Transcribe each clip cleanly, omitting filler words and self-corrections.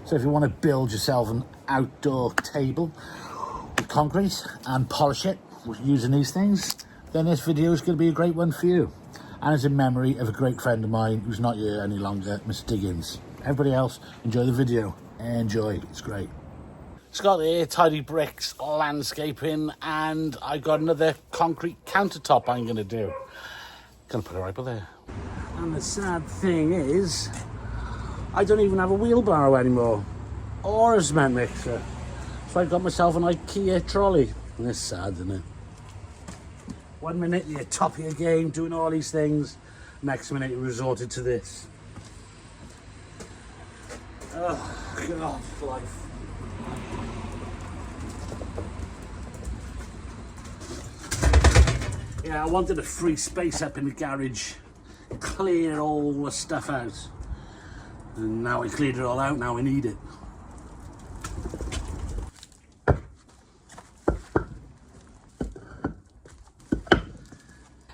So if you want to build yourself an outdoor table with concrete and polish it using these things, then this video is going to be a great one for you. And it's in memory of a great friend of mine who's not here any longer, Mr. Diggins. Everybody else, enjoy the video. Enjoy, it's great. It's got the tidy bricks, landscaping, and I got another concrete countertop I'm going to do. Gonna put it right there. And the sad thing is, I don't even have a wheelbarrow anymore, or a cement mixer. So I got myself an IKEA trolley. And it's sad, isn't it? 1 minute you're top of your game, doing all these things. Next minute you resorted to this. Oh, God, life. Yeah, I wanted a free space up in the garage, clear all the stuff out. And now we cleared it all out, now we need it.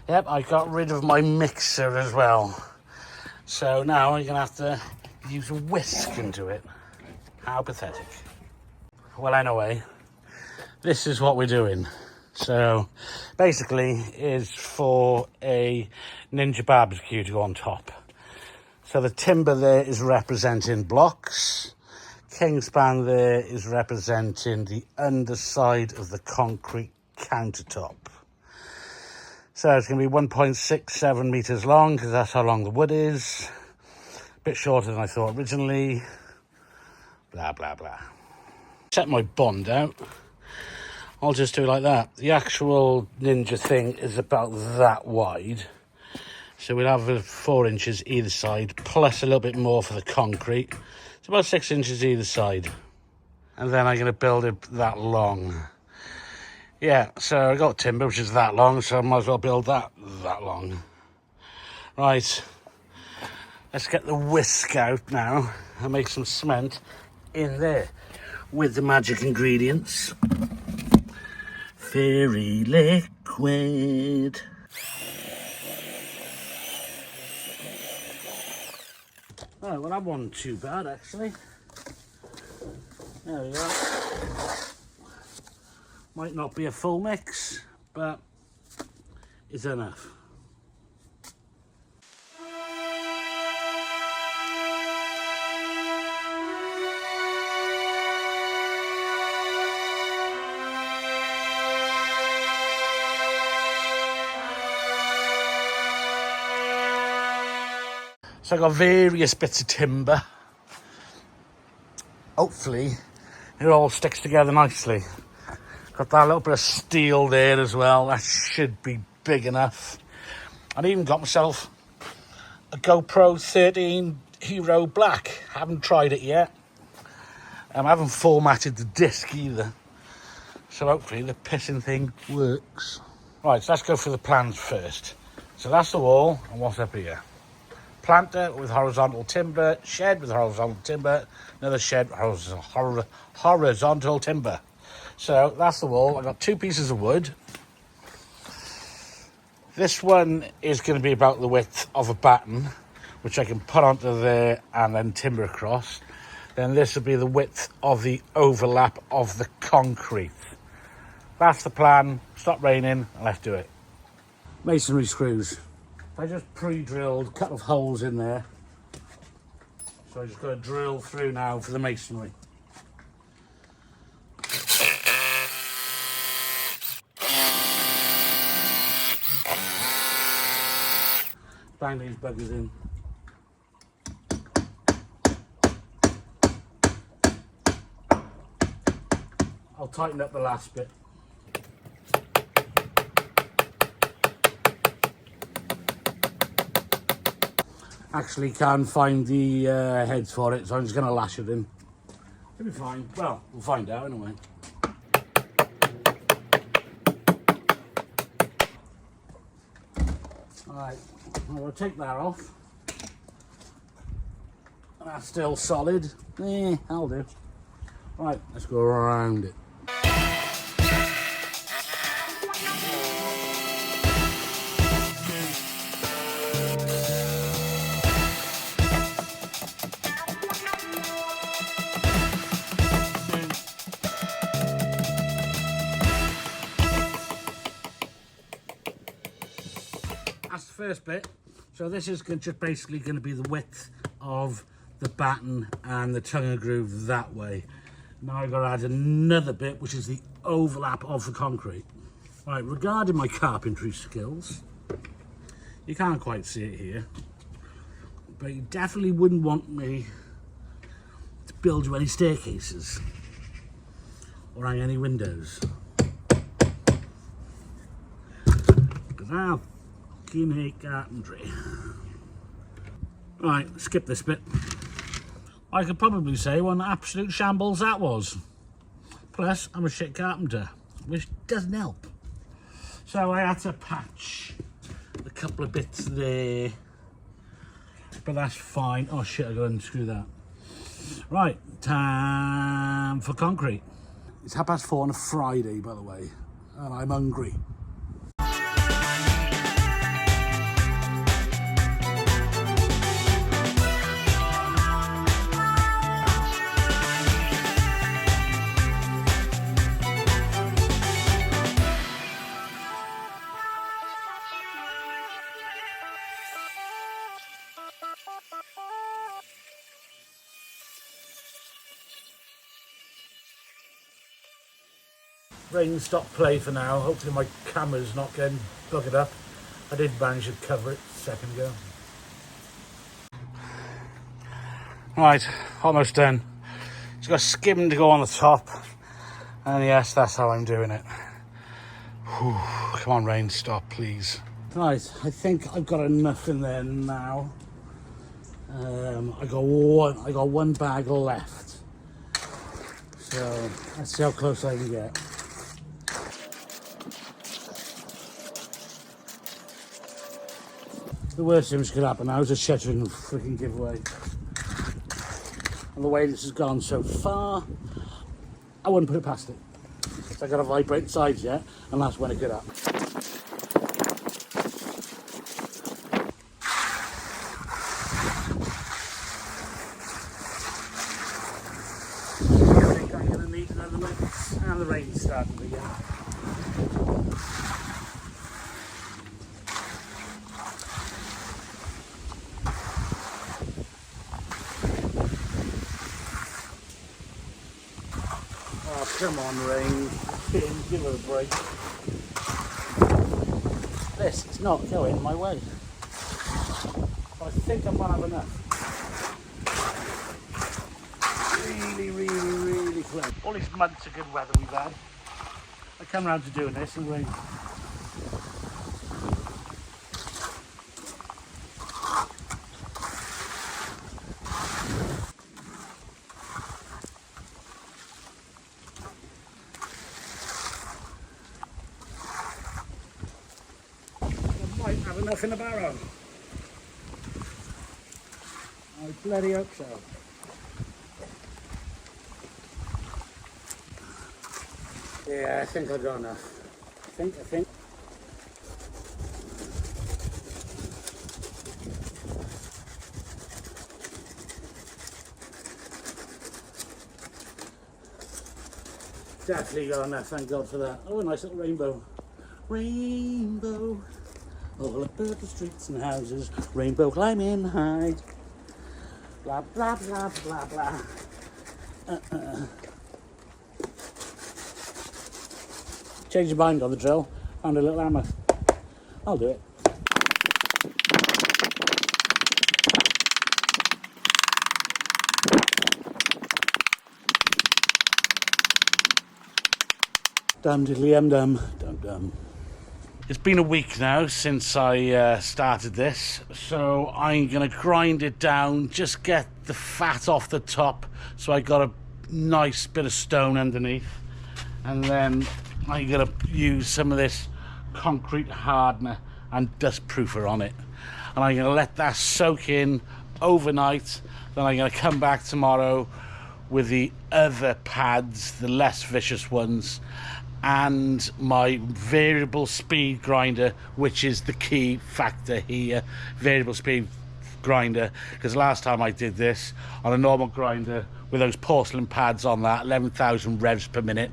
Yep, I got rid of my mixer as well. So now I'm gonna have to use a whisk into it. How pathetic. Well, anyway, this is what we're doing. So basically is for a Ninja barbecue to go on top. So the timber there is representing blocks. Kingspan there is representing the underside of the concrete countertop. So it's going to be 1.67 meters long because that's how long the wood is. A bit shorter than I thought originally. Blah, blah, blah. Set my bond out. I'll just do it like that. The actual Ninja thing is about that wide. So we'll have 4 inches either side, plus a little bit more for the concrete. It's about 6 inches either side. And then I'm going to build it that long. Yeah, so I got timber, which is that long, so I might as well build that long. Right, let's get the whisk out now and make some cement in there with the magic ingredients. Fairy liquid. Oh, well, that wasn't too bad, actually. There we go. Might not be a full mix, but it's enough. So I got various bits of timber. Hopefully it all sticks together nicely. Got that little bit of steel there as well. That should be big enough. I even got myself a GoPro 13 Hero Black. Haven't tried it yet. I haven't formatted the disc either. So hopefully the pissing thing works. Right, so let's go through the plans first. So that's the wall, and what's up here? Planter with horizontal timber, shed with horizontal timber, another shed with horizontal timber. So that's the wall. I've got 2 pieces of wood. This one is going to be about the width of a batten, which I can put onto there and then timber across. Then this will be the width of the overlap of the concrete. That's the plan. Stop raining and let's do it. Masonry screws. I just pre-drilled a couple of holes in there. So I just got to drill through now for the masonry. Bang these buggers in. I'll tighten up the last bit. Actually can't find the heads for it, so I'm just going to lash it in. It'll be fine. Well, we'll find out anyway. Alright, we'll take that off. And that's still solid. That'll do. Right, let's go around it. the first bit. So this is just basically going to be the width of the batten and the tongue and groove that way. Now I've got to add another bit, which is the overlap of the concrete. Right, regarding my carpentry skills, you can't quite see it here, but you definitely wouldn't want me to build you any staircases or hang any windows. Because I fucking hate carpentry. Right, skip this bit. I could probably say what an absolute shambles that was. Plus, I'm a shit carpenter, which doesn't help. So I had to patch a couple of bits there, but that's fine. Oh shit, I gotta unscrew that. Right, time for concrete. It's 4:30 on a Friday, by the way, and I'm hungry. Rain stop play for now. Hopefully my camera's not getting buggered up. I did manage to cover it a second ago. Right, almost done. Just got skim to go on the top. And yes, that's how I'm doing it. Whew, come on, rain stop, please. Right, I think I've got enough in there now. I got one bag left. So let's see how close I can get. The worst thing which could happen now is a shuttering freaking giveaway. And the way this has gone so far, I wouldn't put it past it. So I got to vibrate sides yet, and that's when it could happen. I think I'm going to need another mix, and the rain's starting again. Come on, rain. Give her a break. This is not going my way. I think I might have enough. Really close. All these months of good weather we've had. I come round to doing this and rain. Have enough in the barrow. I bloody hope so. Yeah, I think I've got enough. I think. Definitely got enough, thank God for that. Oh, a nice little rainbow. Rainbow. All about the streets and houses, rainbow climbing high. Blah, blah, blah, blah, blah. Change your mind on the drill. Found a little hammer. I'll do it. Dum diddly dum dum dum. It's been a week now since I started this, so I'm going to grind it down, just get the fat off the top so I got a nice bit of stone underneath, and then I'm going to use some of this concrete hardener and dust proofer on it, and I'm going to let that soak in overnight. Then I'm going to come back tomorrow with the other pads, the less vicious ones, and my variable speed grinder, which is the key factor here. Variable speed grinder, because last time I did this on a normal grinder with those porcelain pads on that, 11,000 revs per minute,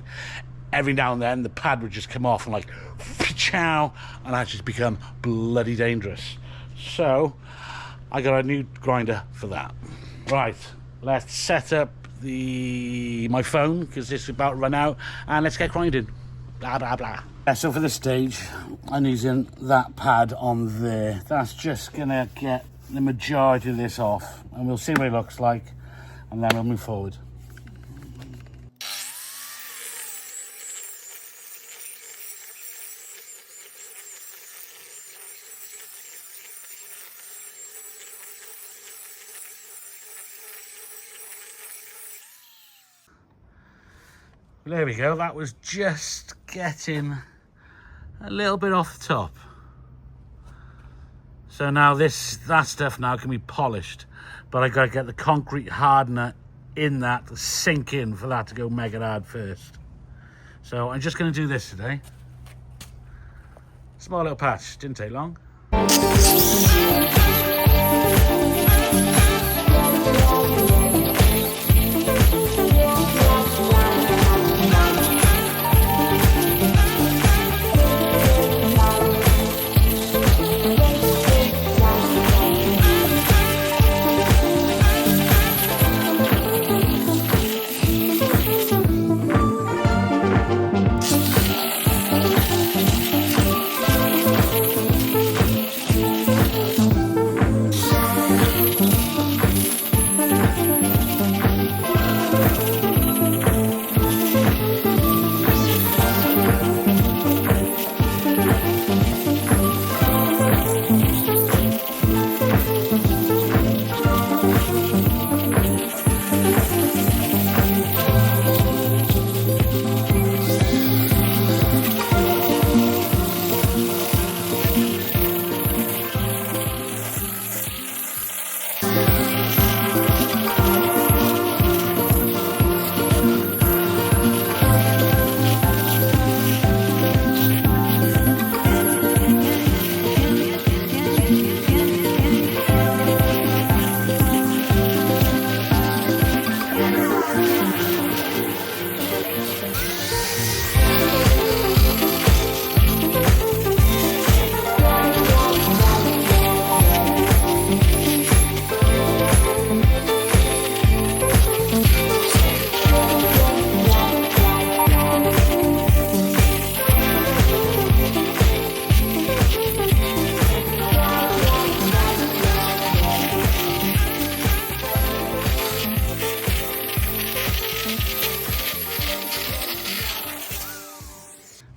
every now and then the pad would just come off and like chow, and that just become bloody dangerous. So I got a new grinder for that. Right, let's set up my phone because this is about to run out, and let's get grinding. Blah blah blah. Yeah, so for this stage I'm using that pad on there. That's just gonna get the majority of this off, and we'll see what it looks like, and then we'll move forward. There we go, that was just getting a little bit off the top. So now that stuff now can be polished, but I gotta get the concrete hardener in that to sink in for that to go mega hard first. So I'm just gonna do this today. Small little patch, didn't take long.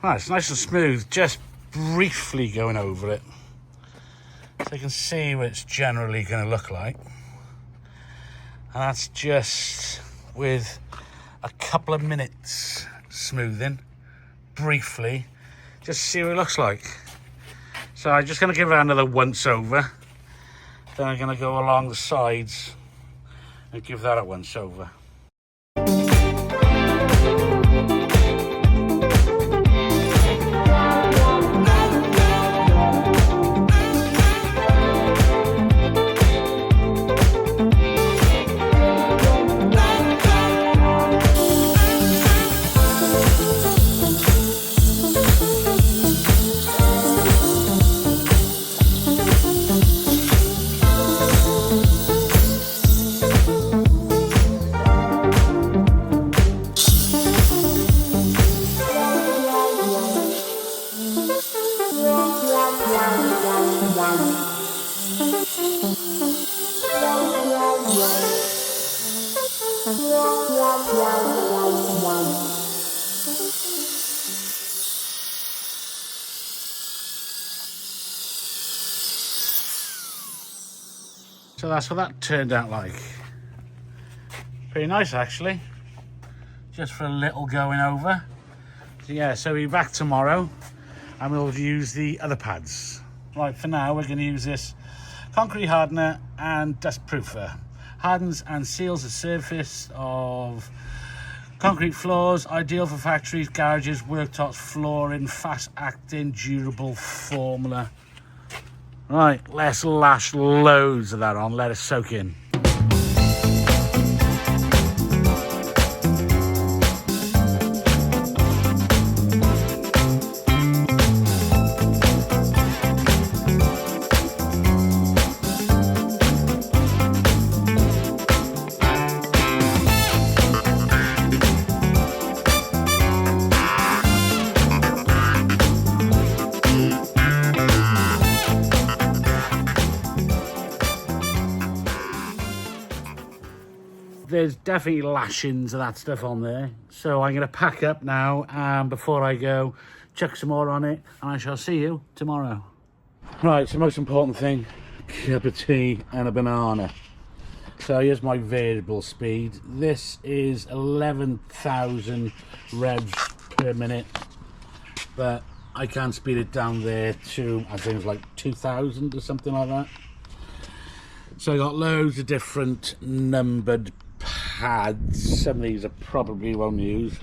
Ah, it's nice and smooth, just briefly going over it. So you can see what it's generally going to look like. And that's just with a couple of minutes smoothing, briefly, just see what it looks like. So I'm just going to give it another once over. Then I'm going to go along the sides and give that a once over. So that's what that turned out like. Pretty nice actually. Just for a little going over. So yeah, so we'll be back tomorrow and we'll use the other pads. Right, for now we're going to use this concrete hardener and dust proofer. Hardens and seals the surface of concrete floors, ideal for factories, garages, worktops, flooring, fast acting, durable formula. Right, let's lash loads of that on, let it soak in. there's definitely lashings of that stuff on there. So I'm going to pack up now, and before I go, chuck some more on it, and I shall see you tomorrow. Right, so most important thing, cup of tea and a banana. So here's my variable speed. This is 11,000 revs per minute, but I can speed it down there to, I think it's like 2,000 or something like that. So I got loads of different numbered pads. Some of these I probably won't use.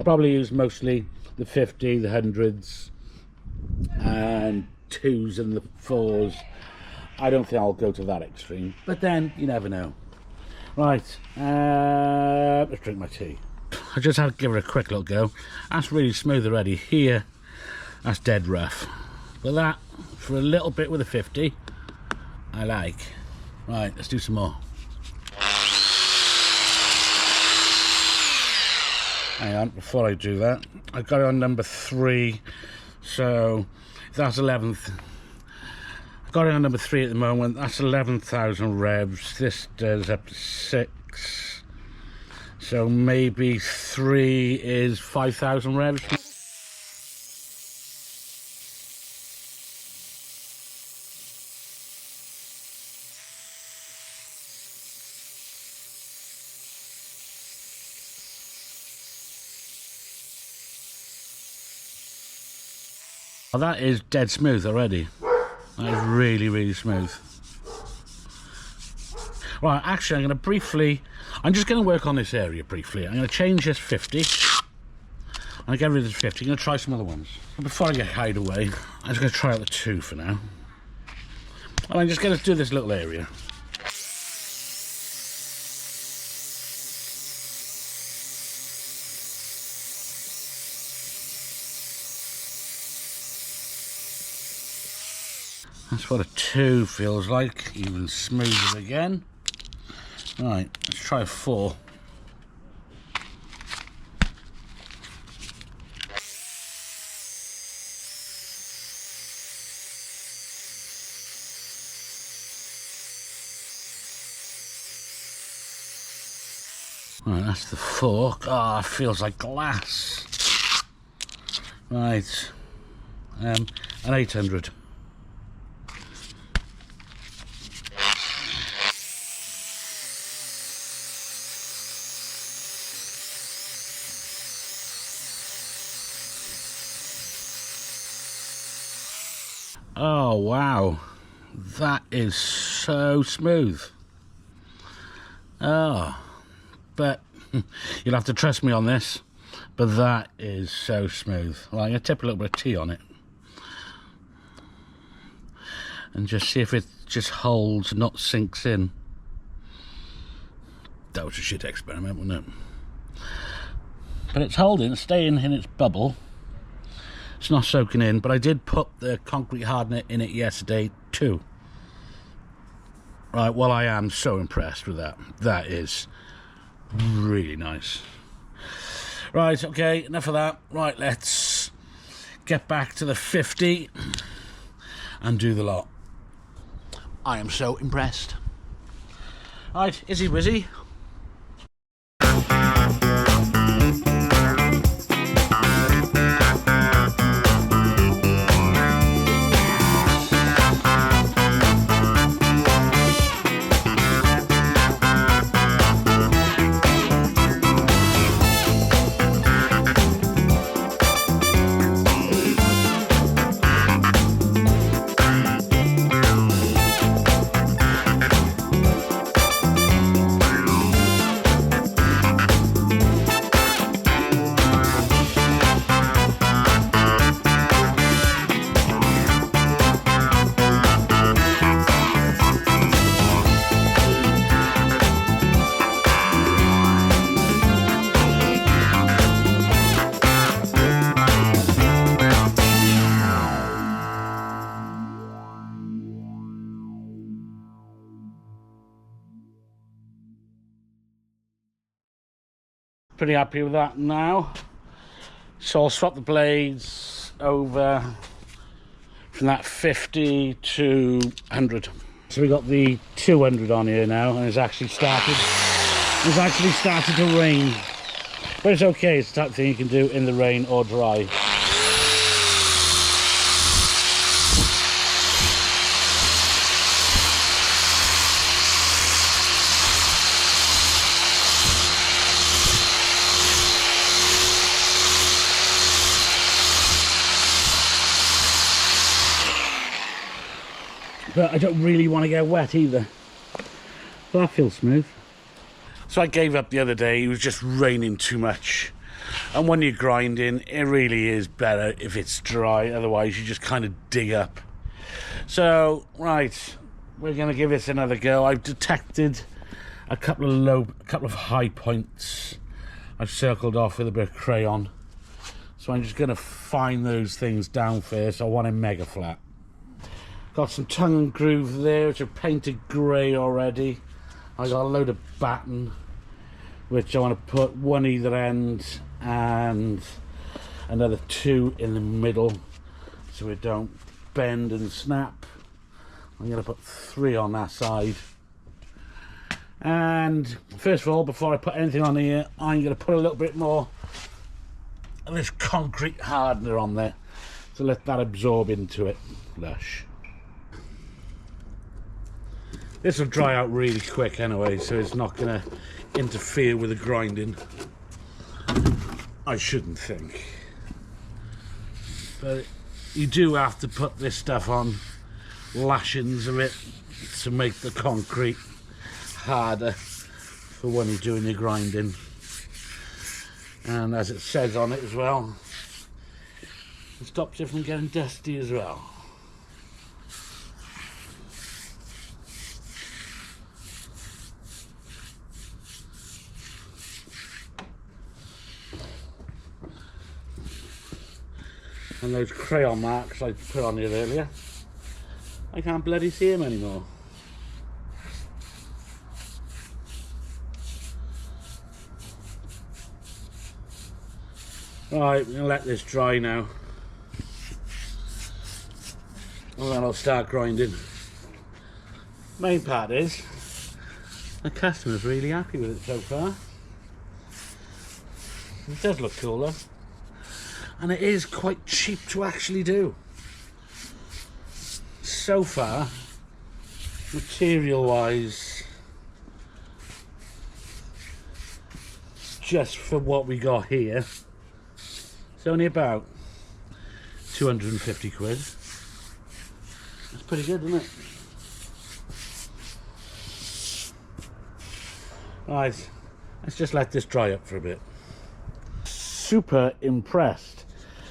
I probably use mostly the 50, the 100s, and 2s and the 4s. I don't think I'll go to that extreme, but then you never know. Right, let's drink my tea. I just had to give it a quick little go. That's really smooth already. Here, that's dead rough. But that, for a little bit with a 50, I like. Right, let's do some more. Hang on, before I do that, I got it on number 3, so that's 11th. I got it on number 3 at the moment. That's 11,000 revs. This does up to 6, so maybe 3 is 5,000 revs. Well, that is dead smooth already. That is really, really smooth. Right, actually, I'm just going to work on this area briefly. I'm going to change this 50. I'm going to get rid of this 50. I'm going to try some other ones. Before I get carried away, I'm just going to try out the 2 for now. And I'm just going to do this little area. That's what a 2 feels like, even smoother again. Right, let's try a 4. Right, that's the 4. Ah, oh, it feels like glass. Right, an 800. Oh wow, that is so smooth. Oh, but you'll have to trust me on this, but that is so smooth. Well, I'm going to tip a little bit of tea on it and just see if it just holds, not sinks in. That was a shit experiment, wasn't it? But it's holding, it's staying in its bubble. It's not soaking in, but I did put the concrete hardener in it yesterday too. Right, well, I am so impressed with that. That is really nice. Right, okay, enough of that. Right, let's get back to the 50 and do the lot. I am so impressed. Right, Izzy Wizzy. Pretty happy with that now. So I'll swap the blades over from that 50 to 100. So we got the 200 on here now, and it's actually started. It's actually started to rain, but it's okay. It's the type of thing you can do in the rain or dry. But I don't really want to get wet either. But that feels smooth. So I gave up the other day. It was just raining too much. And when you're grinding, it really is better if it's dry. Otherwise, you just kind of dig up. So, right, we're going to give this another go. I've detected a couple of high points. I've circled off with a bit of crayon. So I'm just going to fine those things down first. I want it mega flat. Got some tongue and groove there, which are painted grey already. I got a load of batten, which I want to put one either end and another two in the middle so it don't bend and snap. I'm going to put 3 on that side. And first of all, before I put anything on here, I'm going to put a little bit more of this concrete hardener on there to let that absorb into it. Lush. This will dry out really quick anyway, so it's not going to interfere with the grinding. I shouldn't think. But you do have to put this stuff on lashings of it to make the concrete harder for when you're doing your grinding. And as it says on it as well, it stops it from getting dusty as well. And those crayon marks I put on here earlier, I can't bloody see them anymore. Right, we're going to let this dry now. And then I'll start grinding. Main part is, the customer's really happy with it so far. It does look cool though. And it is quite cheap to actually do. So far, material wise, just for what we got here, it's only about 250 quid. That's pretty good, isn't it? Right, let's just let this dry up for a bit. Super impressed.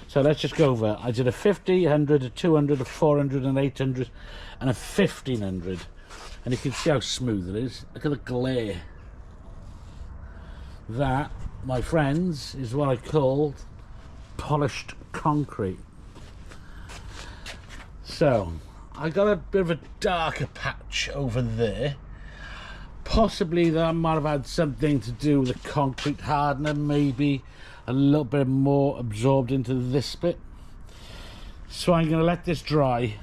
So let's just go over. I did a 50, 100, a 200, a 400, an 800 and a 1500. And you can see how smooth it is. Look at the glare. That, my friends, is what I called polished concrete. So I got a bit of a darker patch over there. Possibly that might have had something to do with the concrete hardener, maybe a little bit more absorbed into this bit. So I'm going to let this dry.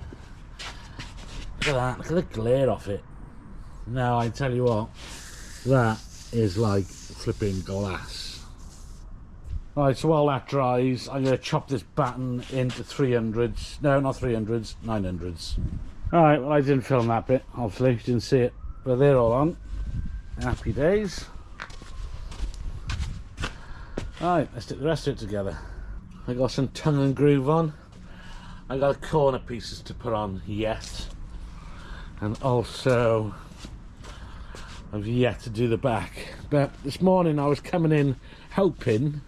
Look at that, look at the glare off it. Now I tell you what, that is like flipping glass. Right, so while that dries, I'm going to chop this batten into 300s. No, not 300s, 900s. Alright, well I didn't film that bit, obviously, you didn't see it. But they're all on. Happy days. Alright, let's stick the rest of it together. I got some tongue and groove on. I got corner pieces to put on yet. And also, I've yet to do the back. But this morning I was coming in hoping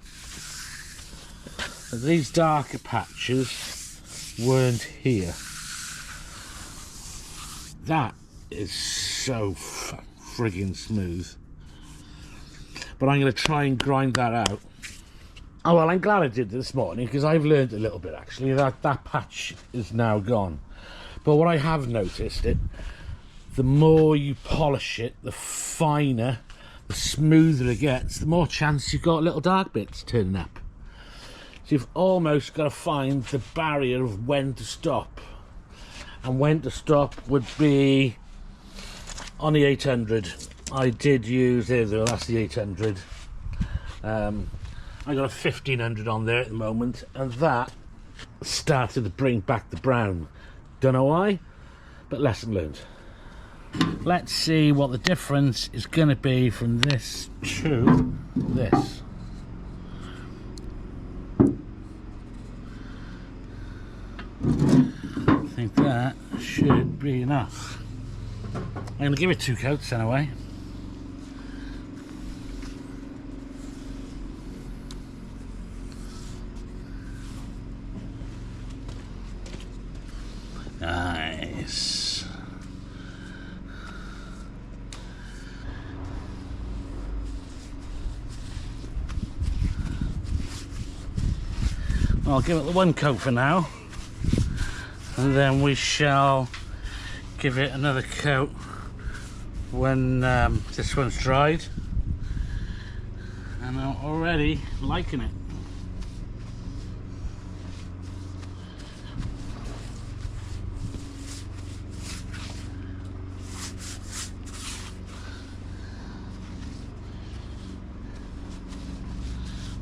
that these darker patches weren't here. That is so friggin' smooth. But I'm going to try and grind that out. Oh well, I'm glad I did this morning because I've learned a little bit actually that that patch is now gone. But what I have noticed it, the more you polish it, the finer, the smoother it gets, the more chance you've got little dark bits turning up. So you've almost got to find the barrier of when to stop. And when to stop would be on the 800. I did use it, that's the 800. I got a 1500 on there at the moment, and that started to bring back the brown. Don't know why, but lesson learned. Let's see what the difference is going to be from this to this. I think that should be enough. I'm going to give it 2 coats anyway. Nice. I'll give it the 1 coat for now, and then we shall give it another coat when this one's dried. And I'm already liking it.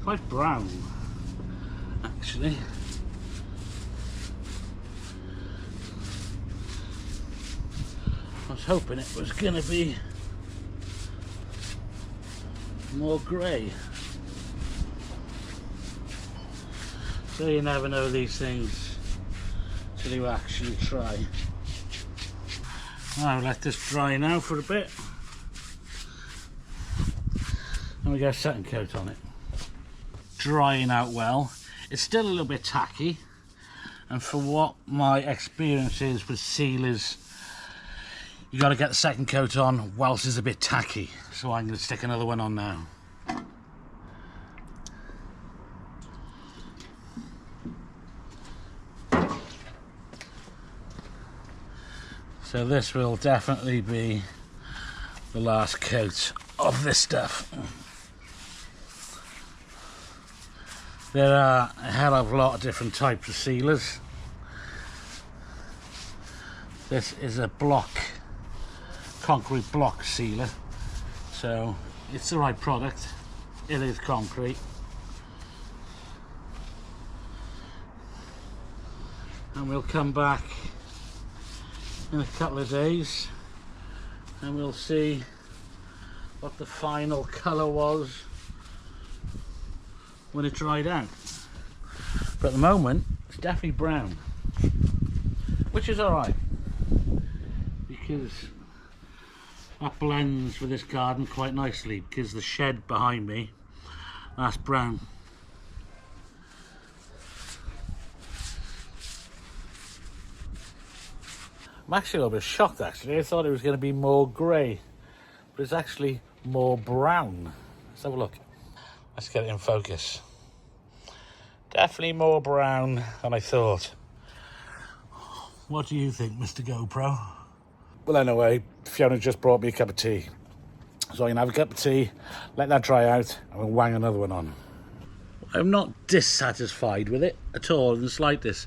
Quite brown, actually. I was hoping it was going to be more grey. So you never know these things till you actually try. I'll let this dry now for a bit. And we go second coat on it. Drying out well. It's still a little bit tacky, and for what my experience is with sealers, you got to get the second coat on whilst it's a bit tacky. So I'm going to stick another one on now. So this will definitely be the last coat of this stuff. There are a hell of a lot of different types of sealers. This is a concrete block sealer, so it's the right product. It is concrete. And we'll come back in a couple of days and we'll see what the final colour was when it dried out. But at the moment it's definitely brown, which is alright because that blends with this garden quite nicely, because the shed behind me, that's brown. I'm actually a little bit shocked actually. I thought it was going to be more grey, but it's actually more brown. Let's have a look. Let's get it in focus. Definitely more brown than I thought. What do you think, Mr. GoPro? Well, anyway, Fiona just brought me a cup of tea. So I'm going to have a cup of tea, let that dry out, and we'll wang another one on. I'm not dissatisfied with it at all in the slightest.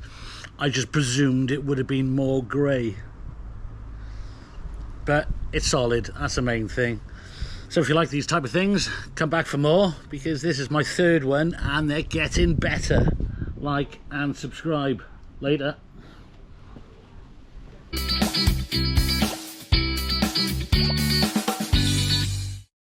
I just presumed it would have been more grey. But it's solid, that's the main thing. So if you like these type of things, come back for more, because this is my third one and they're getting better. Like and subscribe. Later.